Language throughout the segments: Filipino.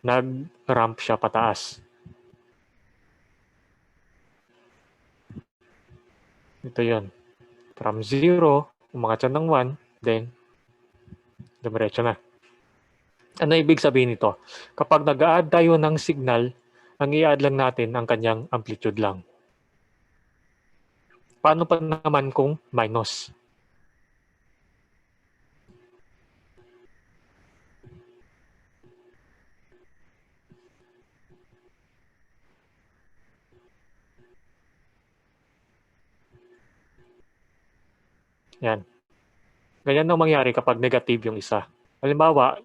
nag-ramp siya pataas. Ito yun. From 0, umangat siya ng 1, then dumiretso na. Ano ibig sabihin nito? Kapag nag-a-add tayo ng signal, ang i-add lang natin ang kanyang amplitude lang. Paano pa naman kung minus? Yan. Ganyan ang mangyari kapag negative yung isa. Halimbawa,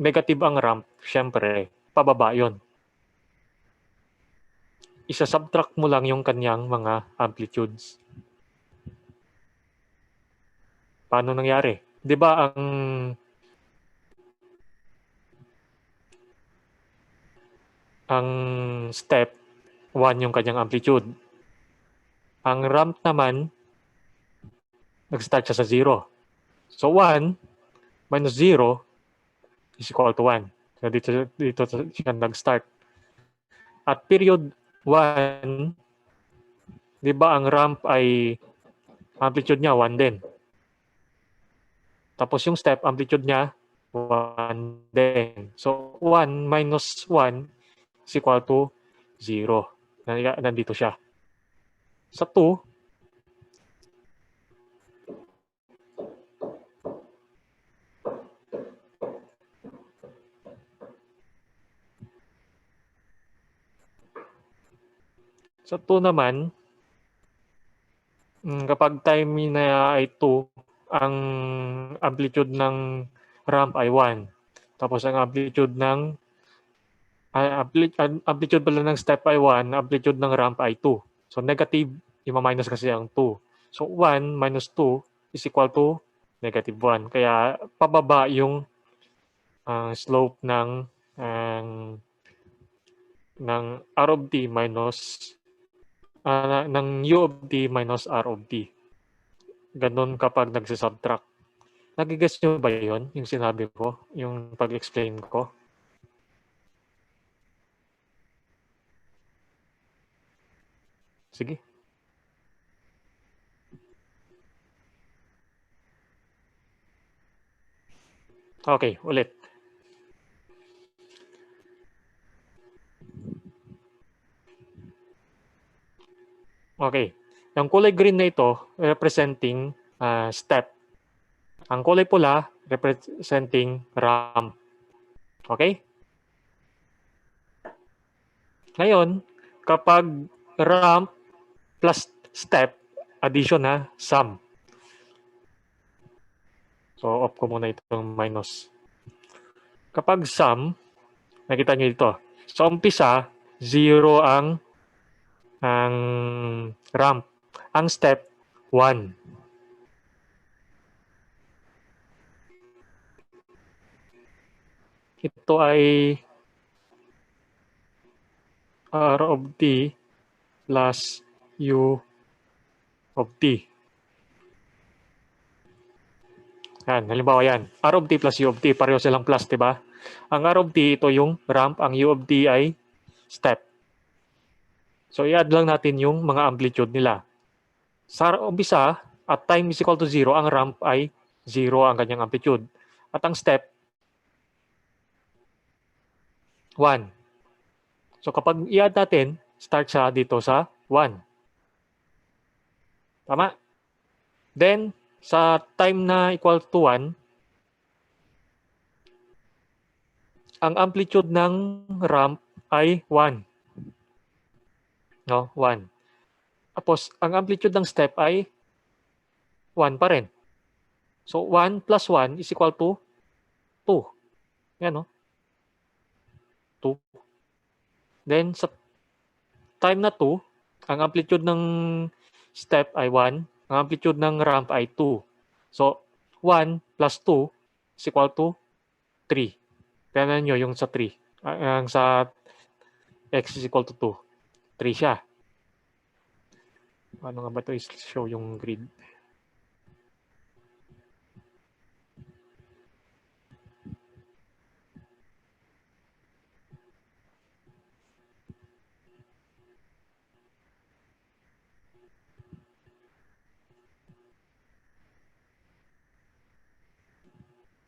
negative ang ramp, syempre, pababa yun. Isa-subtract mo lang yung kanyang mga amplitudes. Paano nangyari? 'Di ba ang step 1 yung kanyang amplitude. Ang ramp naman nag-start siya sa 0. So 1 minus 0 is equal to 1. So dito siya nag-start. At period 1, 'di ba ang ramp ay amplitude niya 1 din. Tapos yung step amplitude niya 1 din. So 1 minus 1 is equal to 0. Nandito siya. Sa 2, naman, kapag time na ay 2, ang amplitude ng ramp ay 1. Tapos ang amplitude ng amplitude pala ng step ay 1, amplitude ng ramp ay 2. So negative, i-minus kasi ang 2. So 1 minus 2 is equal to negative 1. Kaya pababa yung slope ng R of t minus ng U of t minus R of t. Ganon kapag nagsisubtract. Nagigets nyo ba yun, yung sinabi ko, yung pag-explain ko? Sige. Okay, ulit. Okay. Yung kulay green na ito, representing step. Ang kulay pula, representing ramp. Okay? Ngayon, kapag ramp plus step, addition na, sum. So, off ko muna itong minus. Kapag sum, nakita nyo dito. So, umpisa, 0 ang ramp. Ang step, 1. Ito ay R of t plus U of t. Yan, halimbawa yan. R of t plus U of t, pareho silang plus, di ba? Ang R of t, ito yung ramp. Ang U of t ay step. So, i-add lang natin yung mga amplitude nila. Sa umpisa, at time is equal to 0, ang ramp ay 0 ang kanyang amplitude. At ang step, 1. So, kapag i-add natin, start siya dito sa 1. Tama? Then, sa time na equal to 1, ang amplitude ng ramp ay 1. No? 1. Tapos, ang amplitude ng step ay 1 pa rin. So, 1 plus 1 is equal to 2. Yan, no? 2. Then, sa time na 2, ang amplitude ng step ay 1. Ang amplitude ng ramp ay 2. So, 1 plus 2 is equal to 3. Tignan nyo yung sa 3. Ang sa x is equal to 2. 3 siya. Ano nga ba ito? Show yung grid.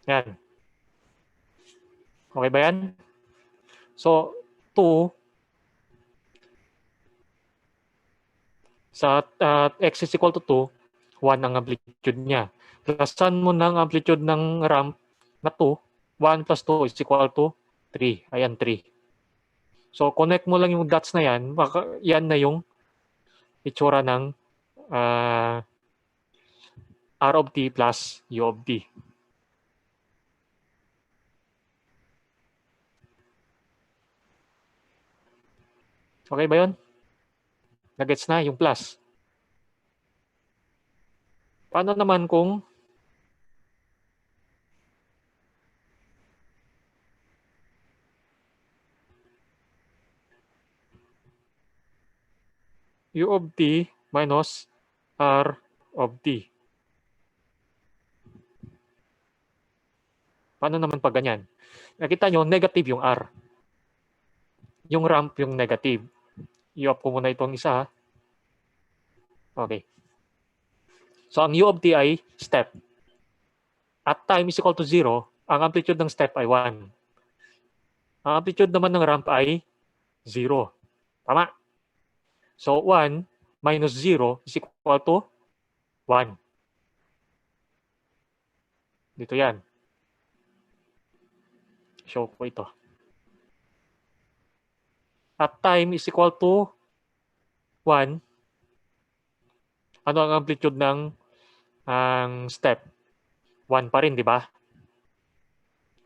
Yan. Okay ba yan? So, 2 sa x is equal to 2, 1 ang amplitude niya. Plusan mo ng amplitude ng ramp na 2, 1 plus 2 is equal to 3. Ayan, 3. So, connect mo lang yung dots na yan. Yan na yung itsura ng R of t plus U of t. Okay ba yun? Nagets na yung plus. Paano naman kung U of t minus R of t? Paano naman pag ganyan? Nakita nyo, negative yung R. Yung ramp yung negative. I-off ko muna itong isa. Okay. So, ang U of t ay step. At time is equal to 0, ang amplitude ng step ay 1. Ang amplitude naman ng ramp ay 0. Tama? So, 1 minus 0 is equal to 1. Dito yan. Show ko ito. At time is equal to 1. Ano ang amplitude ng step? 1 pa rin, di ba?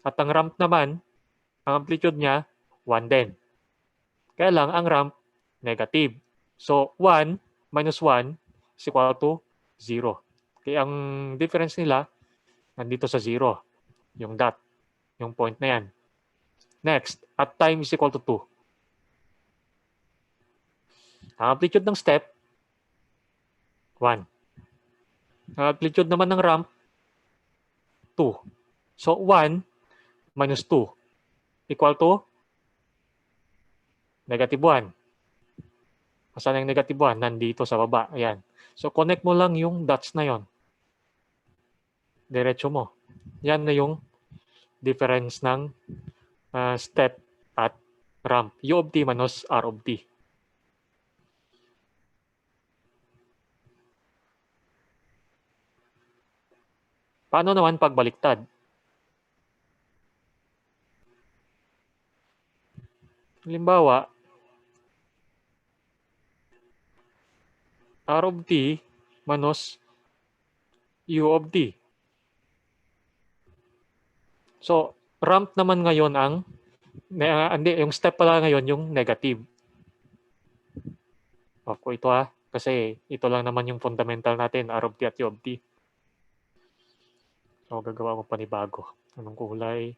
At ang ramp naman, ang amplitude niya, 1 din. Kaya lang, ang ramp, negative. So, 1 minus 1 is equal to 0. Kaya ang difference nila, nandito sa 0. Yung dot, yung point na yan. Next, at time is equal to 2. Ang amplitude ng step, 1. Ang amplitude naman ng ramp, 2. So, 1 minus 2 equal to negative 1. Saan yung negative 1? Nandito sa baba. Ayan. So, connect mo lang yung dots na yon. Diretso mo. Yan na yung difference ng step at ramp. U of t minus R of t. Paano naman pagbaliktad? Halimbawa, R of t minus U of t. So, ramp naman ngayon ang, yung step pala ngayon yung negative. Off ko ito kasi ito lang naman yung fundamental natin, R of t at U of t. So, gagawa ko panibago. Anong kulay?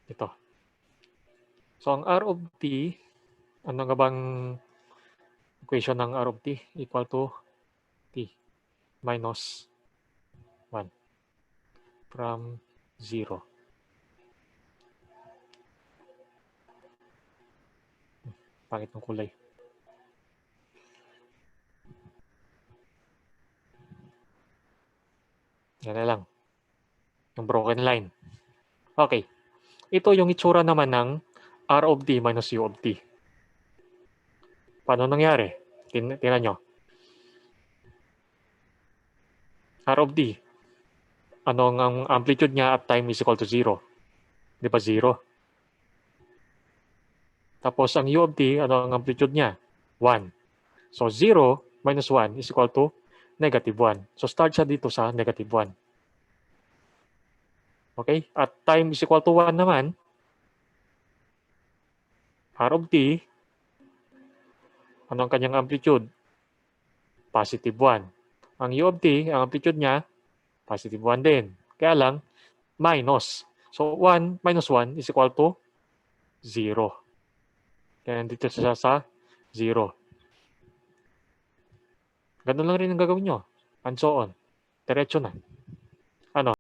Ito. So, ang R of t, ano nga bang equation ng R of t? Equal to t minus 1 from 0. Pangit ng kulay. Yan na lang. Yung broken line. Okay. Ito yung itsura naman ng R of t minus U of t. Paano nangyari? Tingnan nyo. R of t. Ano ang amplitude niya at time is equal to 0? Di ba 0? Tapos ang U of t, ano ang amplitude niya? 1. So 0 minus 1 is equal to negative 1. So start siya dito sa negative 1. Okay? At time is equal to 1 naman, R of t, ano ang kanyang amplitude? Positive 1. Ang U of t, ang amplitude niya, positive 1 din. Kaya lang, minus. So 1 minus 1 is equal to 0. Kaya nandito siya sa 0. Ganun lang rin ang gagawin nyo. And so on. Diretso na. Ano?